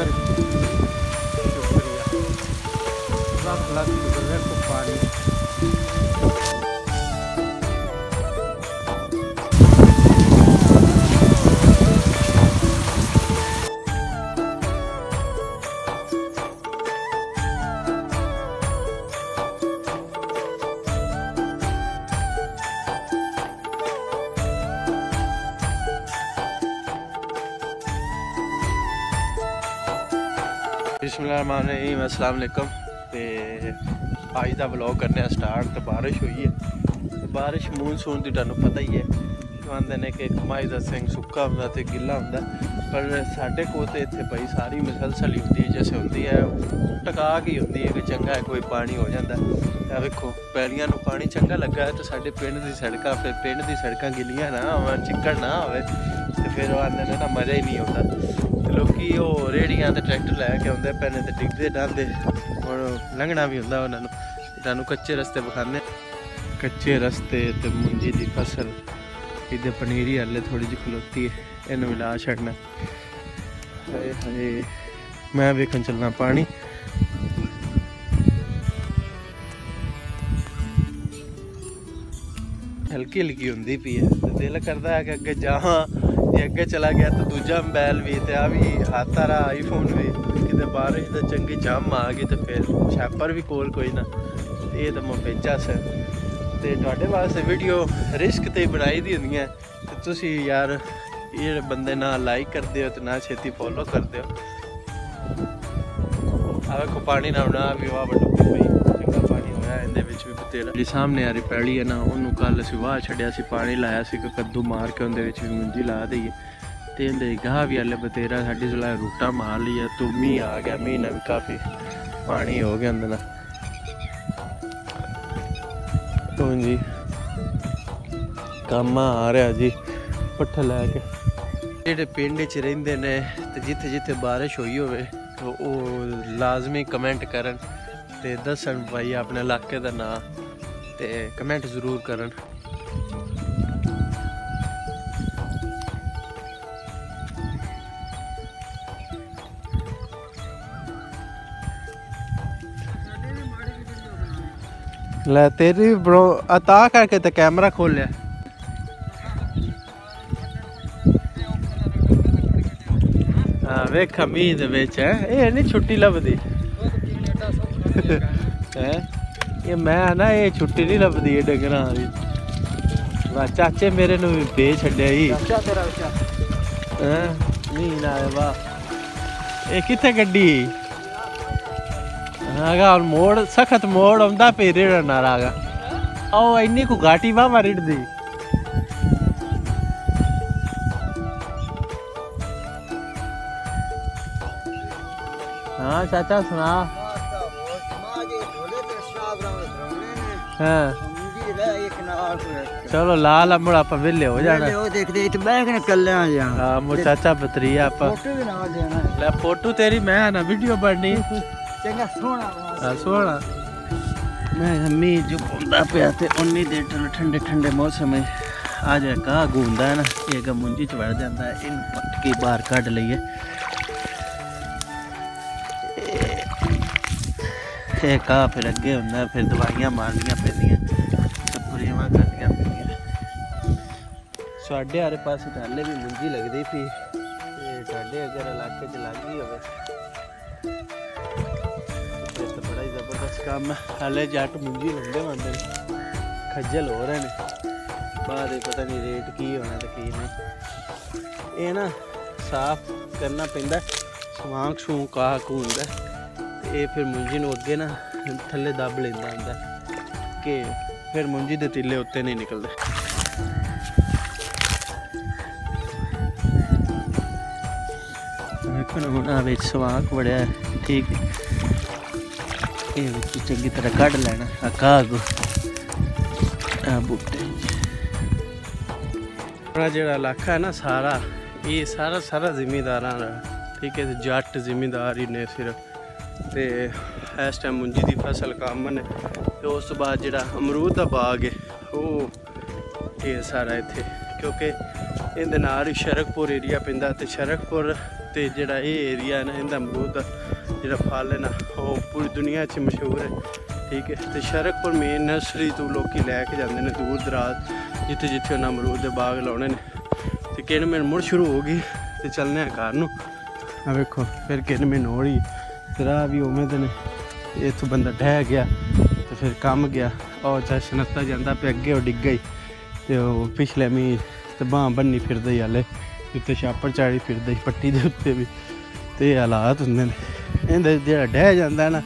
शुक्रिया लाख लाख शुक्र को पानी। बिस्मिल्लाहिर्रहमानिर्रहीम, अस्सलाम वालेकुम। ते अज का व्लॉग करने स्टार्ट। तो बारिश हुई है, बारिश मूनसून की तुहानू पता ही है। आंदे ने कि कमाई का सिंह सुक्का होंदा ते गिला होंदा, पर साढ़े को तो इत्थे भाई सारी मुसलसल ही होंदी है, जैसे होंदी है टका ही होंदी है कि चंगा है कोई पानी हो जाता है। वेखो पैलियां नूं पानी चंगा लगा है, तो साढ़े पिंड की सड़कां, फिर पिंड की सड़कां गिलियां ना होवन, चिक्कड़ ना होवे, तो फिर आंदे ने ना मज़ा ही नहीं आता। लोकी वो रेहड़ियां ते ट्रैक्टर लैके आउंदे पैने ते डिगदे डांदे, हुण लंघना भी हुंदा उन्हां नूं। तुहानू कच्चे रस्ते विखाने, कच्चे रस्ते ते मुंजी दी फसल। इधर पनीरी हले थोड़ी जी खलोती है, इन मिला छड़ना। हाय हाय, मैं वेखन चलना पानी। हल्की हल्की होंदी पई है, तो दिल करता है कि अगे जावां। जे अगे चला गया तो दूजा मोबाइल भी ते आ भी हाथ आ रहा आईफोन भी, किते बारिश तो चंगी जम आ गई तो फिर छापर भी कोल कोई ना। ये तो मोपेचा से ते तुहाडे वास्ते वीडियो रिस्क ते बनाई दी होंदी है, ते तुसी यार ये बंदे ना लाइक करदे हो तो ना छेती फॉलो करदे हो। आ वेखो पानी ना होना भी वाह बड़ू पई, चंगा पानी होया इहदे विच भी बतेरा। जी सामने आ रही पैली है ना, उन्होंने कल असीं वाह छड्डिया सी, पानी लाया सी कद्दू मार के उहदे विच भी मुंजी ला दईए। ते इहदे गाह भी हले बतेरा, साडी सलाह रूटा मार ली है। तो मींह आ गया, मींह ने भी काफ़ी पानी हो गया अंदर ना। तो जी काम आ रहा जी पट्ठा लैके। जेह्ड़े पिंड च रहिंदे ने ते जिथे जिथे बारिश हुई होवे तो वो लाजमी कमेंट करन ते दसन भाई अपने इलाके का नाम, ते कमेंट जरूर करन। ले तेरी ब्रो अता करके तो कैमरा खोल लिया। हाँ वेख मींह दे विच है, ये नहीं छुट्टी लभदी है। ये मैं ना ये छुट्टी नहीं लभदी है डंगरां दी। वाह चाचे मेरे नूं भी बे छड्डिया ही मींह ना आए। वाह ये कित्थे गड्डी आगा मोड़ सख्त मोड़ आंदा पे रेड़ा नारा आगा आओ इन्नी को घाटी वाह रिड़ दी। हाँ चाचा सुना। हाँ चलो लाल अमड़ आप वेले हो जाना। हाँ मो चाचा बतरिया आप फोटो तेरी मैं ना वीडियो बननी सोना। मैं मींह जो पौंदा पिया ते उन्नी देर ठंडे ठंडे मौसम में आ जाए घाह घूमदा है ना, ये मुंजी च वड़ जाता है। इन पटकी बाहर कढ़ लीए, घाह फिर अगे होंदा, फिर दवाइयां मारनियां पैंदियां, स्प्रेवां करनियां पैंदियां। साढ़े आरे पासे तो हले भी मुंजी लगदी पई, साढ़े अगर इलाके च लग गई होवे तो बड़ा ही जबरदस्त काम है। हले जट मुंजी लंदे मंदे खज्जल हो रहे हैं, बाद पता नहीं रेट की होना तो की नहीं। ये ना साफ करना पैंदा, सवांग सूंक आ घूंदा, ये फिर मुंजी नूं अगे ना थल्ले दब लेंदा हुंदा कि फिर मुंजी दे तिले उत्ते नहीं निकलदे। हुण आ विच सवांक वड़िया ठीक, ये चंगी तरह कढ़ लेना घाह बूटे। जो इलाका है ना सारा, ये सारा जिमीदारां दा, ठीक है। जट जिमीदार ही ने सिर्फ, तो इस टाइम मुंजी की फसल कम ने। तो उस बाद जो अमरूद का बाग है वो ढेर सारा इत्थे, क्योंकि इहदे नाल ही शरकपुर एरिया पैंदा ते शरकपुर ते जेह्ड़ा ये एरिया है ना इंदा अमरूद दा जेह्ड़ा फल है ना वो पूरी दुनिया च मशहूर है। ठीक है, तो शरकपुर मेन नर्सरी तो लोग लैके जाते हैं दूर दराज जिथे जिथे उन्हें अमरूद के बाग लाने ने। तो किन म्हीने मुड़ शुरू हो गई तो चलने घर नूं। आ वेखो फिर किन म्हीने हो रही राह भी उवें दे ने, इत्थों बंदा ढह गया तो फिर कम गया और चाहे सनत्ता जाता पे अगे वो डिग्गा ही तो पिछले मी तो बांह बन्नी फिरदा ही हाले उत्ते छापड़ चाड़ी फिरदा ही पट्टी दे उत्ते भी। तो ये हालात होंदे ने इहदे जेह्ड़ा ढह जांदा है ना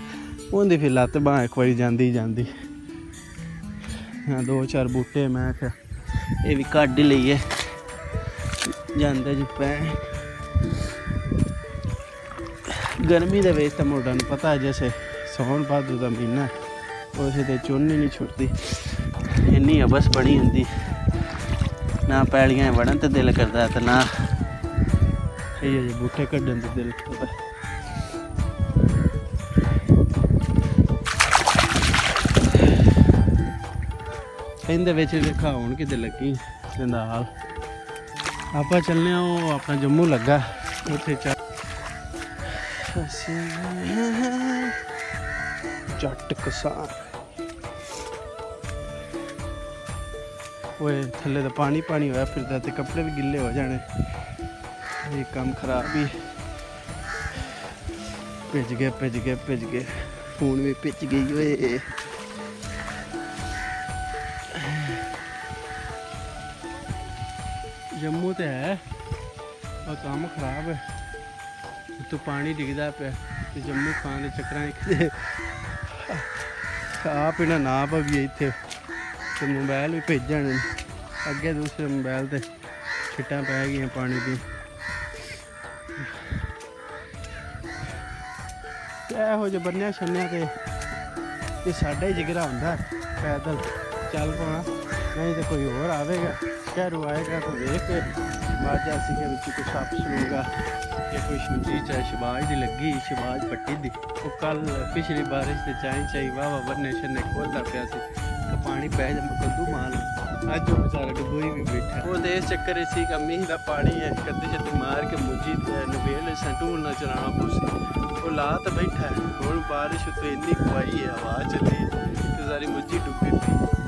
उंदी फिर लत्त बांह एक बारी जांदी ही जांदी। हाँ 2-4 बूटे मैं आखेआ ये भी कड्ढ ही लईए जांदे जी पै। गर्मी दे विच तां मुंडा नूं पता जैसे सौन भादू दा महीना उस ते चुन्न ही नहीं छुटदी, इन्नी हबस बनी होंदी ना पैलियां वड़न ते दिल करदा ते ना इ'यै जे बूटे कड्ढन ते दिल करदा। इंदे विच देखा हुण किते लगी जंदाल आपां चलने ओह् अपना जम्मू लगा उत्थे जट किसान ओए थल्ले तो पानी पानी होया फिरदा ते कपड़े भी गिले हो जाने। ये काम खराब ही भिज गए फोन भी भिज गई ओए। जम्मू तो है और काम खराब है, तो पानी डिगदा पे तो जम्मू खान के चक्कर आप इन्हें ना पवी इतने तो मोबाइल भी भेजन अगे दूसरे मोबाइल से छिट्टां पै गई पानी दी। ਇਹੋ ਜਿਹੇ ਬੰਨਿਆ ਛੰਨਿਆ ਤੇ ਇਹ ਸਾਡਾ ਹੀ ਜਿਗਰਾ ਹੁੰਦਾ ਪੈਦਲ ਚੱਲ ਪਾਉਣਾ, नहीं तो कोई और आवेगा शहरों आएगा तो देख के बाजा सी के विच कोई सप सलूगा या कोई चीज चाहे शबाज दी लगी शबाज पट्टी दी वो कल पिछली बारिश से चाई वाह बन्ने शन्ने खोलता पिया सी तो पानी पै जा कद्दू माल अज वो बेचारा डुबोई भी बैठा वो तो इस चक्कर इसी का मीह का पानी है कद्दे शद्दे मार के मुझी नवेल टूल ना चलाना पुसी वो ला तो बैठा है। और बारिश तो इन्नी खुआई है हवा चली तो सारी मुझी डुबी पी।